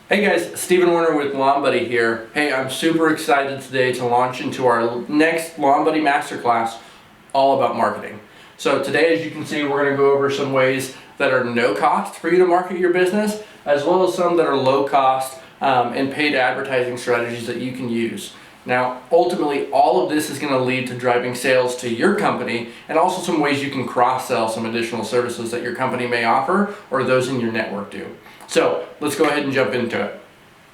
Hey guys, Stephen Werner with Lawn Buddy here. Hey, I'm super excited today to launch into our next Lawn Buddy Masterclass all about marketing. So today, as you can see, we're going to go over some ways that are no cost for you to market your business, as well as some that are low cost and paid advertising strategies that you can use. Now, ultimately, all of this is going to lead to driving sales to your company and also some ways you can cross-sell some additional services that your company may offer or those in your network do. So let's go ahead and jump into it.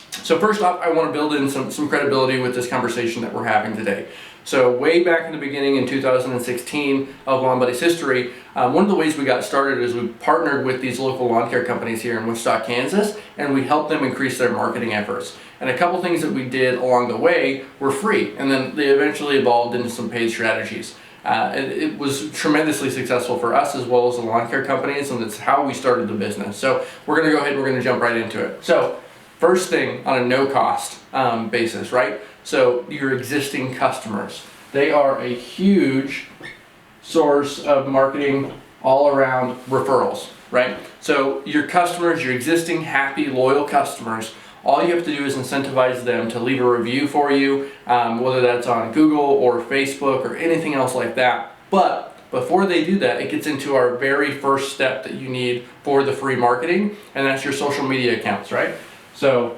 So first off, I want to build in some credibility with this conversation that we're having today. So way back in the beginning in 2016 of Lawn Buddy's history, one of the ways we got started is we partnered with these local lawn care companies here in Wichita, Kansas, and we helped them increase their marketing efforts. And a couple things that we did along the way were free, and then they eventually evolved into some paid strategies. It was tremendously successful for us as well as the lawn care companies, and it's how we started the business. So we're going to go ahead and we're going to jump right into it. So first thing, on a no cost basis, right? So your existing customers, they are a huge source of marketing all around referrals, right? So your customers, your existing happy, loyal customers, all you have to do is incentivize them to leave a review for you, whether that's on Google or Facebook or anything else like that. But before they do that, it gets into our very first step that you need for the free marketing, and that's your social media accounts, right? So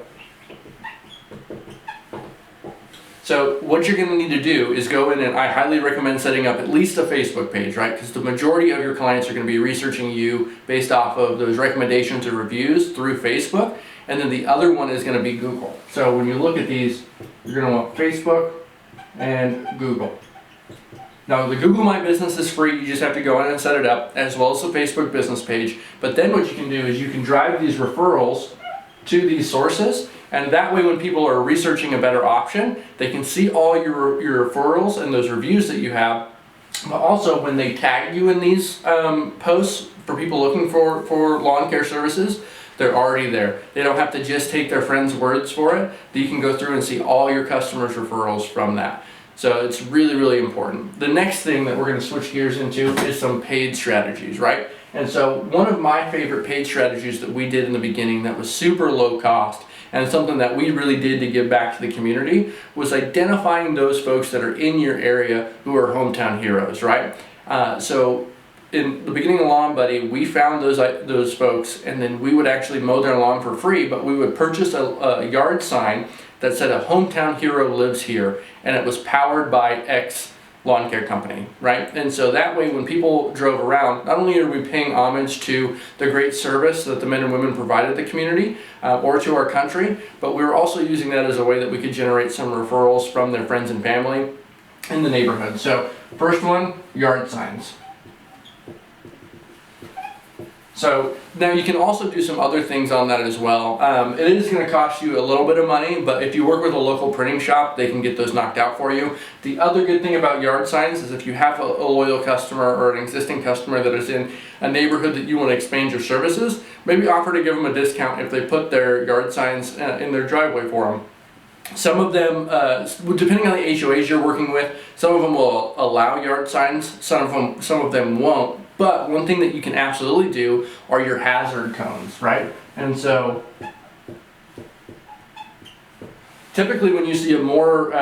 what you're going to need to do is go in, and I highly recommend setting up at least a Facebook page, right? Because the majority of your clients are going to be researching you based off of those recommendations or reviews through Facebook. And then the other one is going to be Google. So when you look at these, you're going to want Facebook and Google. Now the Google My Business is free, you just have to go in and set it up, as well as the Facebook business page. But then what you can do is you can drive these referrals to these sources, and that way when people are researching a better option, they can see all your referrals and those reviews that you have. But also when they tag you in these posts for people looking for lawn care services, they're already there. They don't have to just take their friends' words for it. You can go through and see all your customers' referrals from that. So it's really, really important. The next thing that we're going to switch gears into is some paid strategies, right? And so one of my favorite paid strategies that we did in the beginning that was super low cost and something that we really did to give back to the community was identifying those folks that are in your area who are hometown heroes, right? So in the beginning of Lawn Buddy, we found those folks, and then we would actually mow their lawn for free, but we would purchase a yard sign that said a hometown hero lives here, and it was powered by X lawn care company, right? And so that way when people drove around, not only are we paying homage to the great service that the men and women provided the community or to our country, but we were also using that as a way that we could generate some referrals from their friends and family in the neighborhood. So first one, yard signs. So now you can also do some other things on that as well. It is going to cost you a little bit of money, but if you work with a local printing shop, they can get those knocked out for you. The other good thing about yard signs is if you have a loyal customer or an existing customer that is in a neighborhood that you want to expand your services, maybe offer to give them a discount if they put their yard signs in their driveway for them. Some of them, depending on the HOAs you're working with, some of them will allow yard signs, some of them won't. But one thing that you can absolutely do are your hazard cones, right? And so typically when you see a more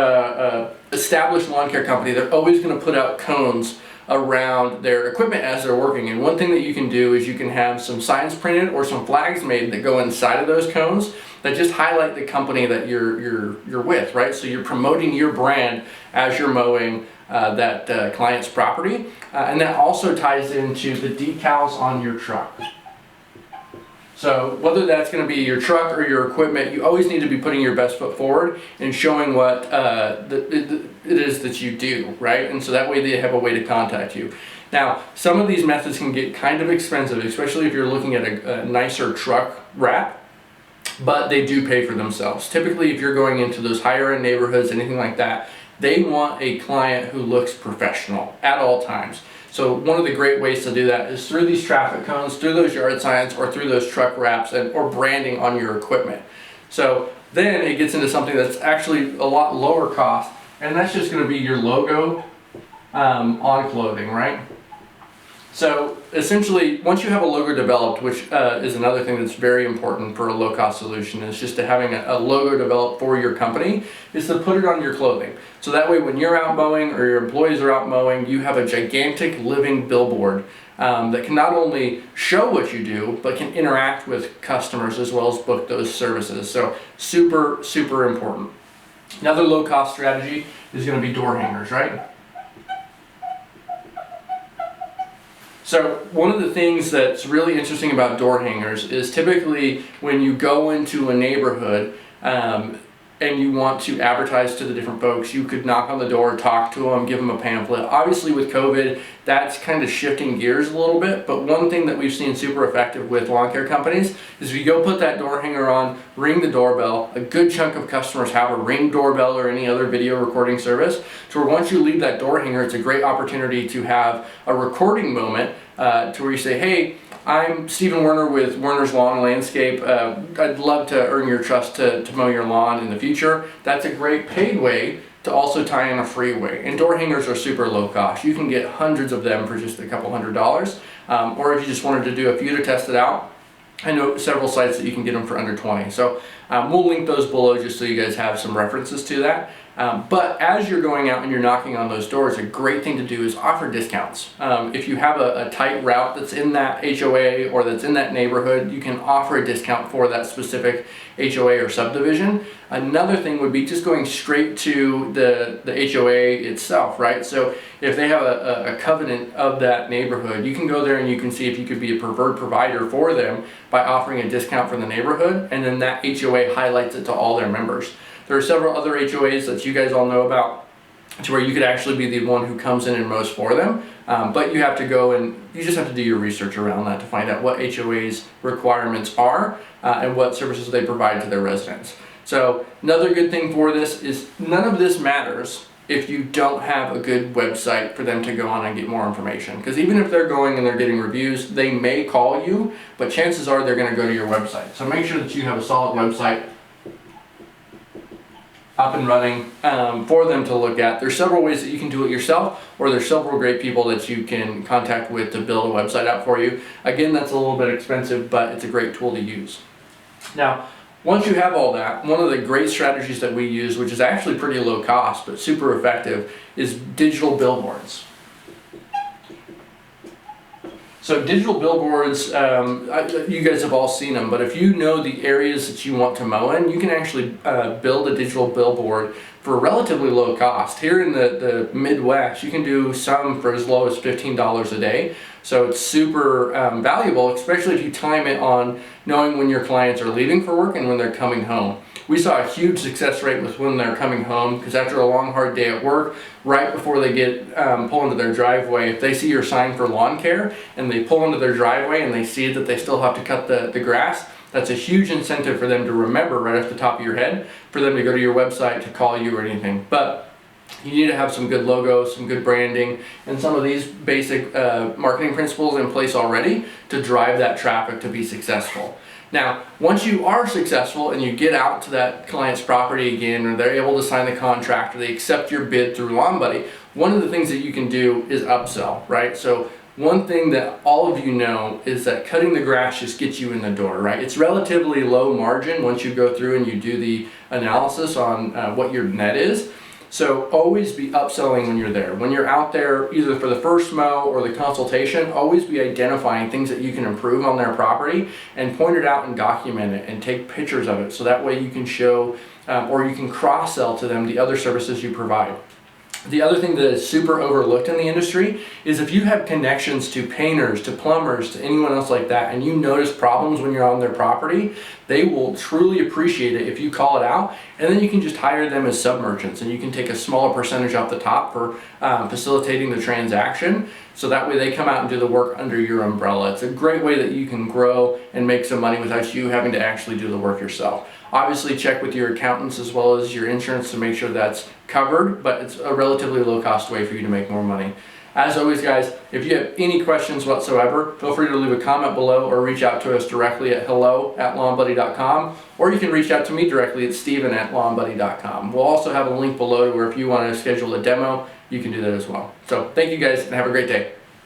established lawn care company, they're always going to put out cones around their equipment as they're working. And one thing that you can do is you can have some signs printed or some flags made that go inside of those cones that just highlight the company that you're with, right? So you're promoting your brand as you're mowing that client's property, and that also ties into the decals on your truck. So whether that's going to be your truck or your equipment, you always need to be putting your best foot forward and showing what it is that you do, right? And so that way they have a way to contact you. Now, some of these methods can get kind of expensive, especially if you're looking at a nicer truck wrap, but they do pay for themselves. Typically, if you're going into those higher end neighborhoods, anything like that, they want a client who looks professional at all times. So one of the great ways to do that is through these traffic cones, through those yard signs, or through those truck wraps or branding on your equipment. So then it gets into something that's actually a lot lower cost, and that's just going to be your logo on clothing, right? So essentially, once you have a logo developed, which is another thing that's very important for a low-cost solution, is just to having a logo developed for your company, is to put it on your clothing. So that way when you're out mowing or your employees are out mowing, you have a gigantic living billboard that can not only show what you do, but can interact with customers as well as book those services. So super, super important. Another low-cost strategy is going to be door hangers, right? So one of the things that's really interesting about door hangers is typically when you go into a neighborhood and you want to advertise to the different folks, you could knock on the door, talk to them, give them a pamphlet. Obviously with COVID, that's kind of shifting gears a little bit, but one thing that we've seen super effective with lawn care companies is if you go put that door hanger on, ring the doorbell, a good chunk of customers have a Ring doorbell or any other video recording service, so once you leave that door hanger, it's a great opportunity to have a recording moment to where you say, hey, I'm Stephen Werner with Werner's Lawn and Landscape. I'd love to earn your trust to mow your lawn in the future. That's a great paid way to also tie in a free way. And door hangers are super low cost. You can get hundreds of them for just a couple $100. Or if you just wanted to do a few to test it out, I know several sites that you can get them for under 20. So we'll link those below just so you guys have some references to that. But as you're going out and you're knocking on those doors, a great thing to do is offer discounts. If you have a tight route that's in that HOA or that's in that neighborhood, you can offer a discount for that specific HOA or subdivision. Another thing would be just going straight to the HOA itself, right? So if they have a covenant of that neighborhood, you can go there and you can see if you could be a preferred provider for them by offering a discount for the neighborhood, and then that HOA highlights it to all their members. There are several other HOAs that you guys all know about to where you could actually be the one who comes in and mows for them, but you have to go and you just have to do your research around that to find out what HOA's requirements are and what services they provide to their residents. So another good thing for this is none of this matters if you don't have a good website for them to go on and get more information. Because even if they're going and they're getting reviews, they may call you, but chances are they're going to go to your website. So make sure that you have a solid website up and running for them to look at. There's several ways that you can do it yourself, or there's several great people that you can contact with to build a website out for you. Again, that's a little bit expensive, but it's a great tool to use. Now, once you have all that, one of the great strategies that we use, which is actually pretty low cost but super effective, is digital billboards. So digital billboards, you guys have all seen them, but if you know the areas that you want to mow in, you can actually build a digital billboard for relatively low cost. Here in the Midwest, you can do some for as low as $15 a day. So it's super valuable, especially if you time it on knowing when your clients are leaving for work and when they're coming home. We saw a huge success rate with when they're coming home, because after a long hard day at work, right before they get pull into their driveway, if they see your sign for lawn care and they pull into their driveway and they see that they still have to cut the grass, that's a huge incentive for them to remember right off the top of your head, for them to go to your website, to call you or anything. But you need to have some good logos, some good branding, and some of these basic marketing principles in place already to drive that traffic to be successful. Now, once you are successful and you get out to that client's property again, or they're able to sign the contract, or they accept your bid through LawnBuddy, one of the things that you can do is upsell, right? So one thing that all of you know is that cutting the grass just gets you in the door, right? It's relatively low margin once you go through and you do the analysis on what your net is. So always be upselling when you're there. When you're out there, either for the first mow or the consultation, always be identifying things that you can improve on their property and point it out and document it and take pictures of it, so that way you can show or you can cross-sell to them the other services you provide. The other thing that is super overlooked in the industry is if you have connections to painters, to plumbers, to anyone else like that, and you notice problems when you're on their property, they will truly appreciate it if you call it out, and then you can just hire them as sub-merchants, and you can take a smaller percentage off the top for facilitating the transaction, so that way they come out and do the work under your umbrella. It's a great way that you can grow and make some money without you having to actually do the work yourself. Obviously check with your accountants as well as your insurance to make sure that's covered, but it's a relatively low cost way for you to make more money. As always guys, if you have any questions whatsoever, feel free to leave a comment below or reach out to us directly at hello@lawnbuddy.com, or you can reach out to me directly at steven@lawnbuddy.com. We'll also have a link below to where if you want to schedule a demo, you can do that as well. So thank you guys and have a great day.